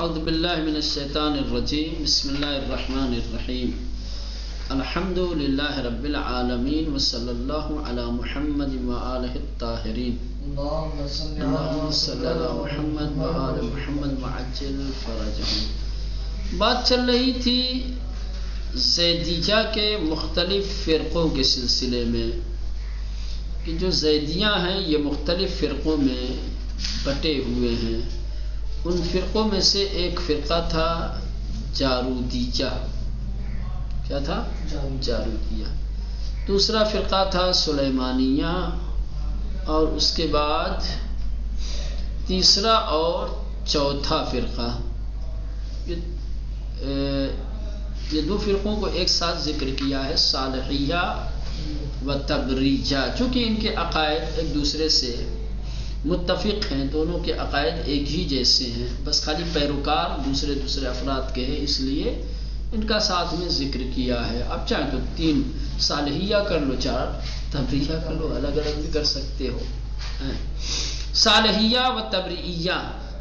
اعوذ باللہ من الشیطان الرجیم بسم اللہ الرحمن الرحیم الحمد للہ رب العالمین وصلی اللہ علی محمد وآلہ الطاہرین اللہم صلی علی محمد وآل محمد وعجل فرجہم۔ بات چل رہی تھی زیدیہ کے مختلف فرقوں کے سلسلے میں کہ جو زیدیہ ہیں یہ مختلف فرقوں میں بٹے ہوئے ہیں۔ ان فرقوں میں سے ایک فرقہ تھا جارودیہ، کیا تھا؟ جارودیہ۔ دوسرا فرقہ تھا سلیمانیہ، اور اس کے بعد تیسرا اور چوتھا فرقہ۔ یہ دو فرقوں کو ایک ساتھ ذکر کیا ہے، صالحیہ و تبریجہ، چونکہ ان کے عقائد ایک دوسرے سے متفق ہیں، دونوں کے عقائد ایک ہی جیسے ہیں، بس خالی پیروکار دوسرے افراد کے ہیں، اس لیے ان کا ساتھ میں ذکر کیا ہے۔ اب چاہے تو 3 صالحیہ کر لو، 4 تبریہ کر لو، الگ الگ بھی کر سکتے ہو۔ صالحیہ و تبریعیہ۔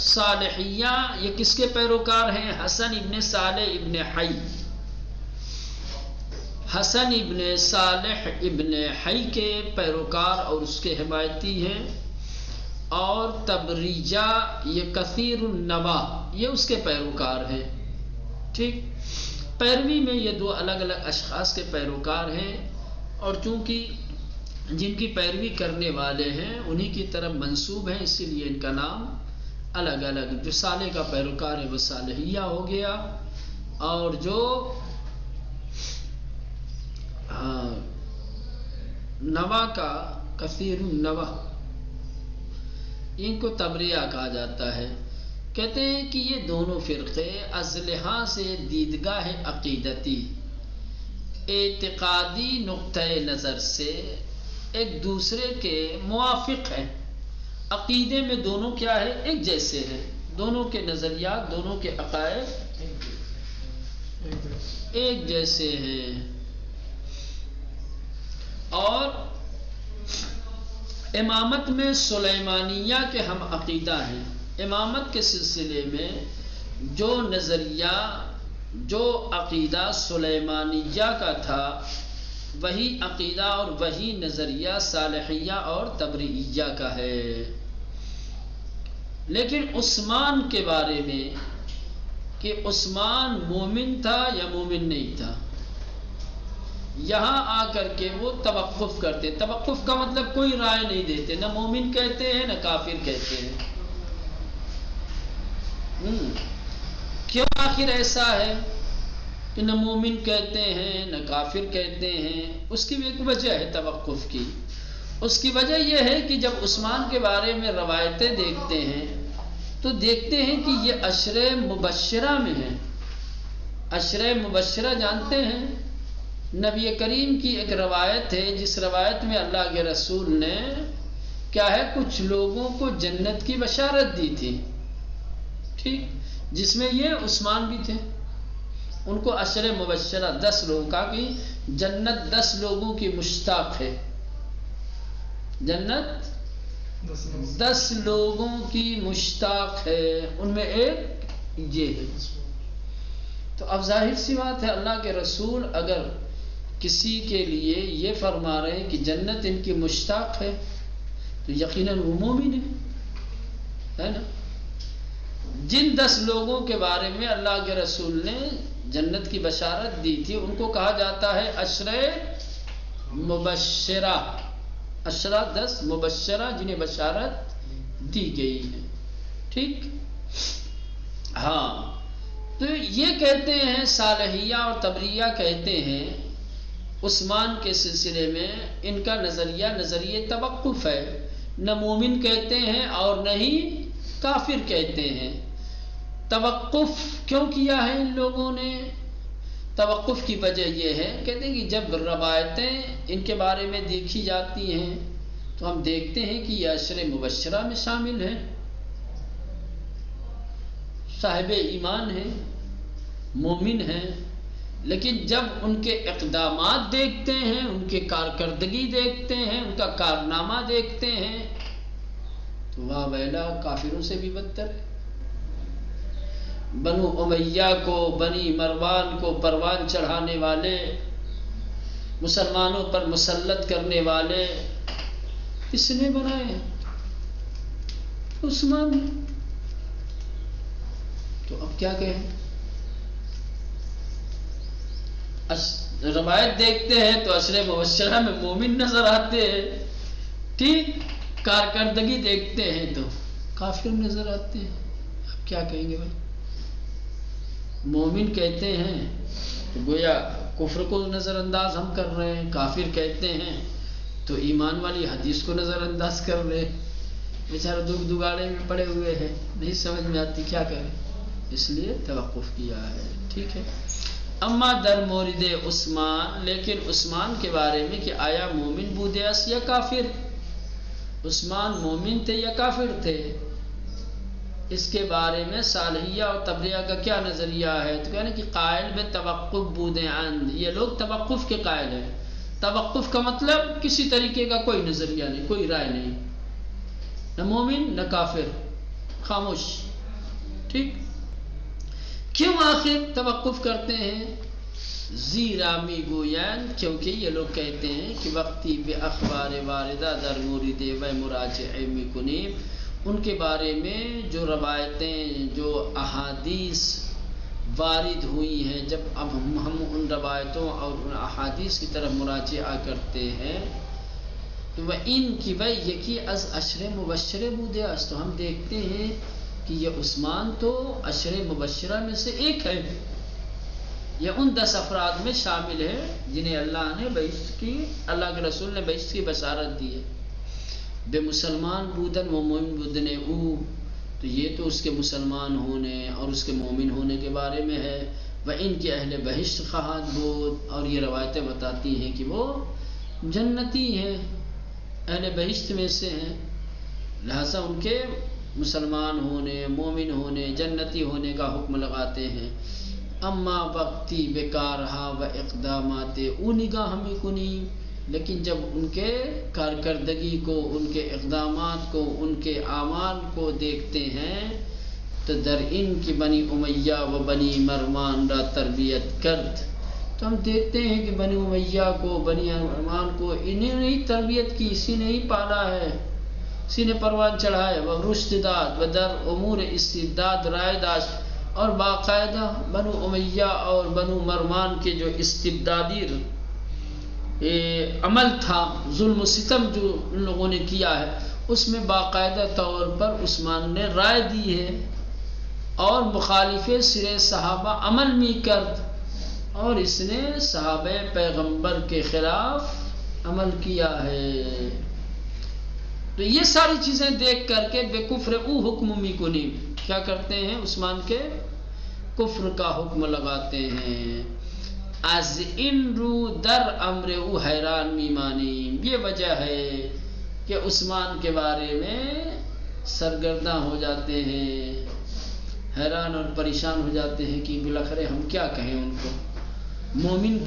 صالحیہ یہ کس کے پیروکار ہیں؟ حسن ابن صالح ابن حی، حسن ابن صالح ابن حی کے پیروکار اور اس کے حمایتی ہیں۔ اور تبریجہ یہ کثیر النوا، یہ اس کے پیروکار ہیں۔ ٹھیک، پیروی میں یہ 2 الگ الگ اشخاص کے پیروکار ہیں، اور چونکہ جن کی پیروی کرنے والے ہیں انہی کی طرف منسوب ہیں، اسی لیے ان کا نام الگ الگ۔ جو صالح کا پیروکار ہے وہ صالحیہ ہو گیا، اور جو نوا کا کثیر النوا، ان کو تبریہ کہا جاتا ہے۔ کہتے ہیں کہ یہ دونوں فرقے از لحاظ سے دیدگاہ عقیدتی، اعتقادی نقطۂ نظر سے ایک دوسرے کے موافق ہیں۔ عقیدے میں دونوں کیا ہے؟ ایک جیسے ہیں، دونوں کے نظریات، دونوں کے عقائد ایک جیسے ہیں۔ اور امامت میں سلیمانیہ کے ہم عقیدہ ہیں۔ امامت کے سلسلے میں جو نظریہ، جو عقیدہ سلیمانیہ کا تھا، وہی عقیدہ اور وہی نظریہ صالحیہ اور تبریعیہ کا ہے۔ لیکن عثمان کے بارے میں کہ عثمان مومن تھا یا مومن نہیں تھا، یہاں آ کر کے وہ توقف کرتے۔ توقف کا مطلب کوئی رائے نہیں دیتے، نہ مومن کہتے ہیں نہ کافر کہتے ہیں۔ کیوں آخر ایسا ہے کہ نہ مومن کہتے ہیں نہ کافر کہتے ہیں؟ اس کی ایک وجہ ہے توقف کی۔ اس کی وجہ یہ ہے کہ جب عثمان کے بارے میں روایتیں دیکھتے ہیں تو دیکھتے ہیں کہ یہ عشرہ مبشرہ میں ہیں۔ عشرہ مبشرہ جانتے ہیں؟ نبی کریم کی ایک روایت ہے، جس روایت میں اللہ کے رسول نے کیا ہے، کچھ لوگوں کو جنت کی بشارت دی تھی، ٹھیک، جس میں یہ عثمان بھی تھے۔ ان کو عشرہ مبشرہ 10 لوگوں کا کہ جنت 10 لوگوں کی مشتاق ہے، جنت 10 لوگوں کی مشتاق ہے، ان میں ایک یہ ہے۔ تو اب ظاہر سی بات ہے، اللہ کے رسول اگر کسی کے لیے یہ فرما رہے ہیں کہ جنت ان کی مشتاق ہے تو یقیناً وہ مومن ہے نا۔ جن 10 لوگوں کے بارے میں اللہ کے رسول نے جنت کی بشارت دی تھی ان کو کہا جاتا ہے عشرہ مبشرہ۔ عشرہ 10 مبشرہ جنہیں بشارت دی گئی ہے، ٹھیک۔ ہاں، تو یہ کہتے ہیں صالحیہ اور تبریہ کہتے ہیں عثمان کے سلسلے میں ان کا نظریہ توقف ہے، نہ مومن کہتے ہیں اور نہ ہی کافر کہتے ہیں۔ توقف کیوں کیا ہے ان لوگوں نے؟ توقف کی وجہ یہ ہے، کہتے ہیں کہ جب روایتیں ان کے بارے میں دیکھی جاتی ہیں تو ہم دیکھتے ہیں کہ یہ عشرہ مبشرہ میں شامل ہیں، صاحب ایمان ہیں، مومن ہیں، لیکن جب ان کے اقدامات دیکھتے ہیں، ان کے کارکردگی دیکھتے ہیں، ان کا کارنامہ دیکھتے ہیں تو واہ ویلا، کافروں سے بھی بدتر ہے۔ بنو امیہ کو، بنی مروان کو پروان چڑھانے والے، مسلمانوں پر مسلط کرنے والے کس نے بنائے ہیں؟ عثمان نے۔ تو اب کیا کہیں؟ روایت دیکھتے ہیں تو عشر مبشرہ میں مومن نظر آتے ہیں، ٹھیک، کارکردگی دیکھتے ہیں تو کافر نظر آتے ہیں۔ اب کیا کہیں گے بھائی؟ مومن کہتے ہیں تو گویا کفر کو نظر انداز ہم کر رہے ہیں، کافر کہتے ہیں تو ایمان والی حدیث کو نظر انداز کر رہے ہیں۔ بیچارہ دکھ دگاڑے میں پڑے ہوئے ہیں، نہیں سمجھ میں آتی کیا کریں، اس لیے توقف کیا ہے، ٹھیک ہے۔ اما در مورد عثمان، لیکن عثمان کے بارے میں کہ آیا مومن بودے اس یا کافر، عثمان مومن تھے یا کافر تھے، اس کے بارے میں صالحیہ اور تبریہ کا کیا نظریہ ہے؟ تو کہنے کہ قائل بے توقف بودے عند، یہ لوگ توقف کے قائل ہیں۔ توقف کا مطلب کسی طریقے کا کوئی نظریہ نہیں، کوئی رائے نہیں، نہ مومن نہ کافر، خاموش، ٹھیک۔ کیوں آخر توقف کرتے ہیں؟ زیرا می گویان، کیونکہ یہ لوگ کہتے ہیں کہ وقتی بے اخبار واردہ در مورد و مراجع می کنیم، ان کے بارے میں جو روایتیں، جو احادیث وارد ہوئی ہیں، جب اب ہم ان روایتوں اور ان احادیث کی طرف مراجعہ کرتے ہیں تو وہ ان کی وی یکی از عشر مبشرہ بودے اس، تو ہم دیکھتے ہیں کہ یہ عثمان تو عشر مبشرہ میں سے ایک ہے، یہ ان 10 افراد میں شامل ہے جنہیں اللہ نے بعثت کی، اللہ کے رسول نے بعثت کی بشارت دی ہے۔ بے مسلمان بودن و مومن بودن او، تو یہ تو اس کے مسلمان ہونے اور اس کے مومن ہونے کے بارے میں ہے۔ وہ ان کے اہل بہشت خواہد بود، اور یہ روایتیں بتاتی ہیں کہ وہ جنتی ہیں، اہل بہشت میں سے ہیں، لہذا ان کے مسلمان ہونے، مومن ہونے، جنتی ہونے کا حکم لگاتے ہیں۔ اما وقتی بکارہا و اقدامات او نگاہ میں کنی، لیکن جب ان کے کارکردگی کو، ان کے اقدامات کو، ان کے اعمال کو دیکھتے ہیں تو در ان کی بنی امیہ و بنی مروان را تربیت کرد، تو ہم دیکھتے ہیں کہ بنی امیہ کو، بنی مروان کو انہیں نہیں تربیت کی، اسی نے ہی پالا ہے، اسی نے پروان چڑھائے، وہ رشد داد و در امور استبداد رائے داشت، اور باقاعدہ بنو امیہ اور بنو مروان کے جو استبدادی عمل تھا، ظلم و ستم جو ان لوگوں نے کیا ہے، اس میں باقاعدہ طور پر عثمان نے رائے دی ہے، اور مخالف سر صحابہ عمل میں کرد، اور اس نے صحابہ پیغمبر کے خلاف عمل کیا ہے۔ تو یہ ساری چیزیں دیکھ کر کے بے کفر او حکم می کنیم، کیا کرتے ہیں؟ عثمان کے کفر کا حکم لگاتے ہیں۔ از ان رو در امر او حیران می مانیم، یہ وجہ ہے کہ عثمان کے بارے میں سرگرداں ہو جاتے ہیں، حیران اور پریشان ہو جاتے ہیں کہ بالاخرے ہم کیا کہیں ان کو، مومن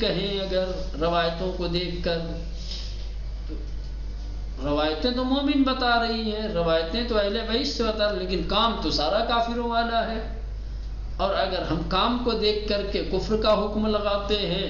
کہیں اگر روایتوں کو دیکھ کر، روایتیں تو مومن بتا رہی ہیں، روایتیں تو اہل بیت سے بتا رہی، لیکن کام تو سارا کافروں والا ہے، اور اگر ہم کام کو دیکھ کر کے کفر کا حکم لگاتے ہیں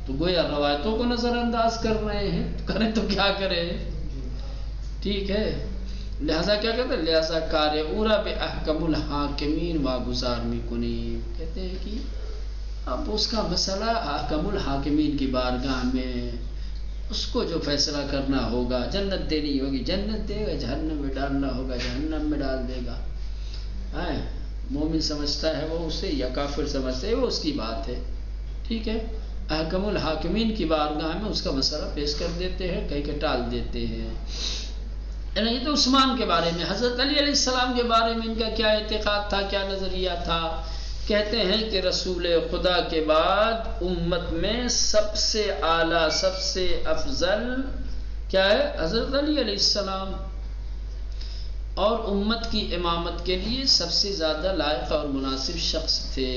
تو گویا روایتوں کو نظر انداز کر رہے ہیں، کریں تو کیا کریں، ٹھیک ہے۔ لہذا کیا کہتے ہیں؟ لہذا کار اورا بے احکم الحاکمین واگزار می کنی، کہتے ہیں کہ اب اس کا مسئلہ احکم الحاکمین کی بارگاہ میں، اس کو جو فیصلہ کرنا ہوگا، جنت دینی ہوگی جنت دے گا، جہنم میں ڈالنا ہوگا جہنم میں ڈال دے گا۔ مومن سمجھتا ہے وہ اسے یا کافر سمجھتا ہے وہ اس کی بات ہے، ٹھیک ہے۔ احکم الحاکمین کی بارگاہ میں اس کا مسئلہ پیش کر دیتے ہیں، کہیں کہ ٹال دیتے ہیں۔ نہیں تو عثمان کے بارے میں، حضرت علی علیہ السلام کے بارے میں ان کا کیا اعتقاد تھا، کیا نظریہ تھا؟ کہتے ہیں کہ رسول خدا کے بعد امت میں سب سے اعلیٰ، سب سے افضل کیا ہے؟ حضرت علی علیہ السلام، اور امت کی امامت کے لیے سب سے زیادہ لائق اور مناسب شخص تھے۔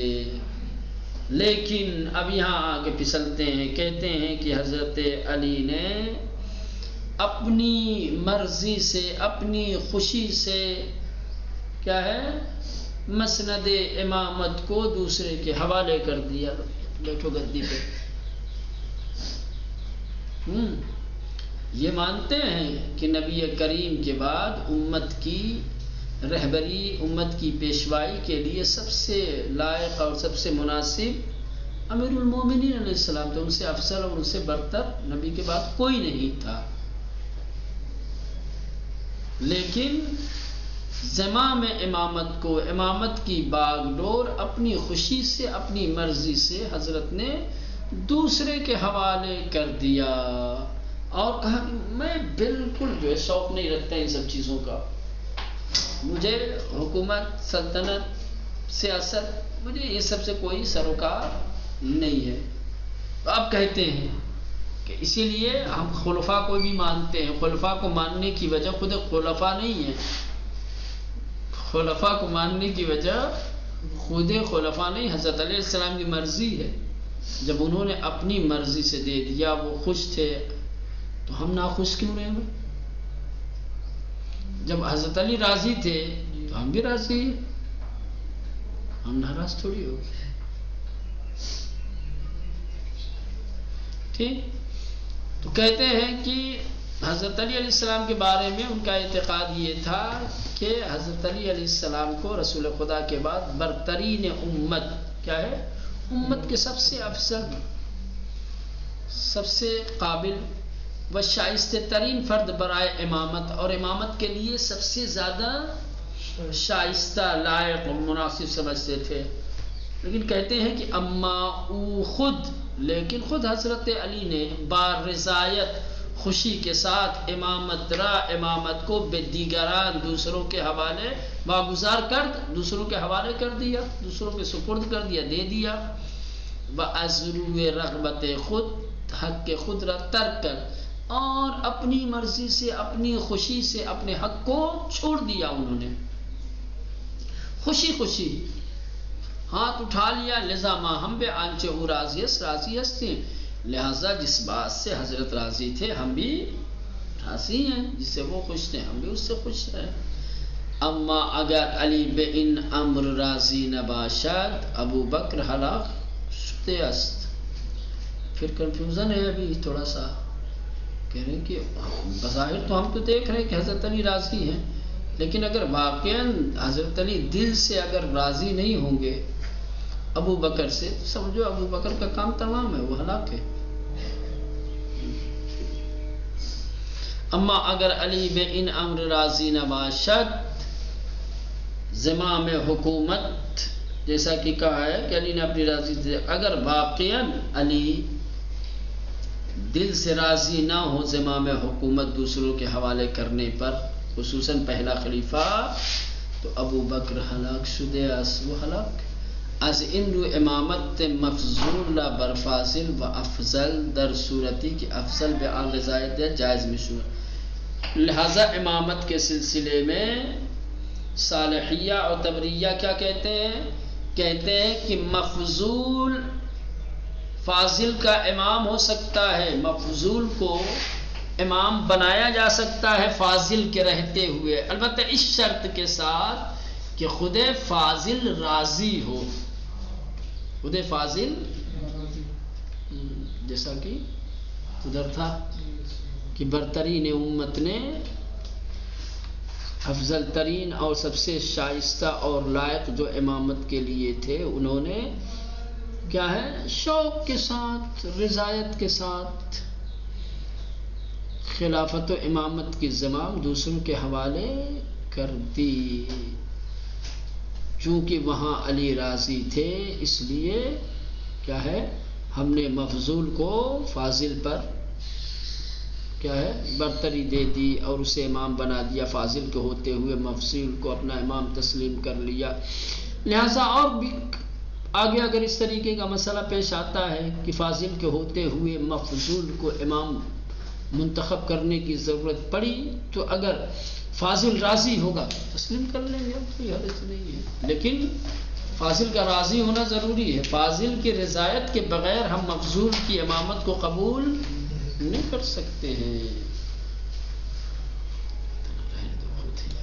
لیکن اب یہاں آگے پھسلتے ہیں، کہتے ہیں کہ حضرت علی نے اپنی مرضی سے، اپنی خوشی سے کیا ہے مسند امامت کو دوسرے کے حوالے کر دیا، بیٹھو گدی پہ۔ یہ مانتے ہیں کہ نبی کریم کے بعد امت کی رہبری، امت کی پیشوائی کے لیے سب سے لائق اور سب سے مناسب امیر المومنین علیہ السلام تھے، ان سے افضل اور ان سے برتر نبی کے بعد کوئی نہیں تھا۔ لیکن زمام امامت کو، امامت کی باغ ڈور اپنی خوشی سے، اپنی مرضی سے حضرت نے دوسرے کے حوالے کر دیا اور کہا کہ میں بالکل جو ہے شوق نہیں رکھتا ان سب چیزوں کا، مجھے حکومت، سلطنت، سیاست، مجھے یہ سب سے کوئی سروکار نہیں ہے۔ تو آپ کہتے ہیں کہ اسی لیے ہم خلفاء کو بھی مانتے ہیں۔ خلفاء کو ماننے کی وجہ خود خلفاء نہیں ہے، خلفاء کو ماننے کی وجہ خود خلفاء نہیں، حضرت علیہ السلام کی مرضی ہے۔ جب انہوں نے اپنی مرضی سے دے دیا، وہ خوش تھے، تو ہم ناخوش کیوں رہیں گے؟ جب حضرت علی راضی تھے تو ہم بھی راضی ہیں، ہم ناراض تھوڑی ہو گئے۔ ٹھیک، تو کہتے ہیں کہ حضرت علی علیہ السلام کے بارے میں ان کا اعتقاد یہ تھا کہ حضرت علی علیہ السلام کو رسول خدا کے بعد برترین امت، کیا ہے، امت کے سب سے افضل، سب سے قابل و شائستہ ترین فرد برائے امامت، اور امامت کے لیے سب سے زیادہ شائستہ، لائق اور مناسب سمجھتے تھے۔ لیکن کہتے ہیں کہ اما او خود، لیکن خود حضرت علی نے بارضایت، خوشی کے ساتھ امامت کو بے دیگران، دوسروں کے حوالے واگزار کر، دوسروں کے حوالے کر دیا، دوسروں کے سپرد کر دیا، دے دیا۔ وَأَزْرُوِ رغبت خود، حق کے خود را ترک کر، اور اپنی مرضی سے، اپنی خوشی سے اپنے حق کو چھوڑ دیا انہوں نے، خوشی خوشی ہاتھ اٹھا لیا۔ لذا ما ہم بے آنچے او راضیس، راضی ہستے، لہذا جس بات سے حضرت راضی تھے ہم بھی راضی ہیں، جس سے وہ خوش تھے ہم بھی اس سے خوش ہیں۔ اما اگر علی بے ان امر راضی نباشد، ابو بکر ہلاک شدہ است۔ پھر کنفیوژن ہے ابھی تھوڑا سا، کہہ رہے ہیں کہ بظاہر تو ہم تو دیکھ رہے ہیں کہ حضرت علی راضی ہیں، لیکن اگر واقعاً حضرت علی دل سے اگر راضی نہیں ہوں گے ابو بکر سے، تو سمجھو ابو بکر کا کام تمام ہے، وہ ہلاک ہے۔ اما اگر علی بے ان امر راضی نباشد، زمام حکومت، جیسا کہ کہا ہے کہ علی نے اپنی راضی سے، اگر واقعاً علی دل سے راضی نہ ہو زمام حکومت دوسروں کے حوالے کرنے پر، خصوصاً پہلا خلیفہ، تو ابو بکر ہلاک شدہ اس، وہ ہلاک از ان رو امامت مفضول لا برفاضل و افضل، در صورتی کہ افضل بے آن رضایت جائز مشہور۔ لہذا امامت کے سلسلے میں صالحیہ اور تبریہ کیا کہتے ہیں؟ کہتے ہیں کہ مفضول فاضل کا امام ہو سکتا ہے، مفضول کو امام بنایا جا سکتا ہے فاضل کے رہتے ہوئے، البتہ اس شرط کے ساتھ کہ خود فاضل راضی ہو، خود فاضل، جیسا کہ ادھر تھا کہ برترین امت نے افضل ترین اور سب سے شائستہ اور لائق جو امامت کے لیے تھے، انہوں نے کیا ہے، شوق کے ساتھ، رضایت کے ساتھ خلافت و امامت کی زمام دوسروں کے حوالے کر دی۔ چونکہ وہاں علی راضی تھے، اس لیے کیا ہے، ہم نے مفضول کو فاضل پر کیا ہے برتری دے دی اور اسے امام بنا دیا، فاضل کے ہوتے ہوئے مفضول کو اپنا امام تسلیم کر لیا۔ لہذا اور بھی آگے اگر اس طریقے کا مسئلہ پیش آتا ہے کہ فاضل کے ہوتے ہوئے مفضول کو امام منتخب کرنے کی ضرورت پڑی، تو اگر فاضل راضی ہوگا تسلیم کر لیں گے، کوئی حرج نہیں ہے، لیکن فاضل کا راضی ہونا ضروری ہے۔ فاضل کی رضایت کے بغیر ہم مفضول کی امامت کو قبول نہیں کر سکتے ہیں۔